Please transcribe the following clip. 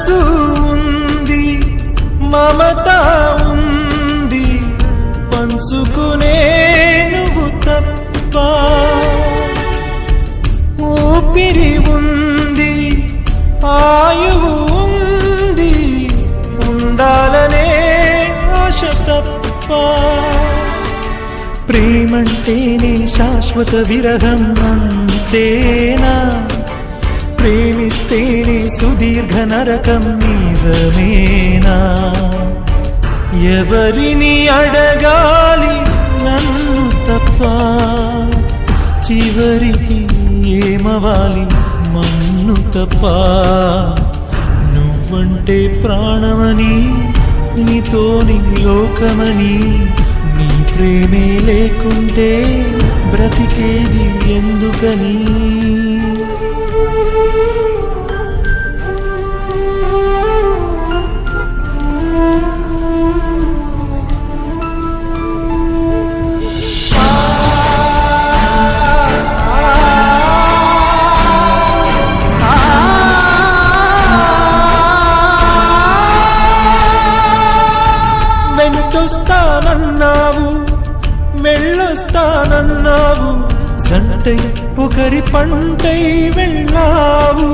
మనసు ఉంది, మమత ఉంది, పంచుకునే నువ్వు తప్ప. ఊపిరి ఉంది, ఆయువు ఉంది, ఉండాలనే ఆశ తప్ప. ప్రేమంటేనే శాశ్వత విరహం అంతేనా? ప్రేమిస్తేనే సుదీర్ఘ నరకం నిజమేనా? ఎవరిని అడగాలి నన్ను తప్ప? చివరికి ఏమవాలి మన్ను తప్ప? నువ్వంటే ప్రాణమని, నీతోని లోకమని, నీ ప్రేమే లేకుంటే బ్రతికేది ఎందుకని? వెంటొస్తానన్నావు, వెళ్ళొస్తానన్నావు, జంటై ఒకరి పంటై వెళ్ళావు.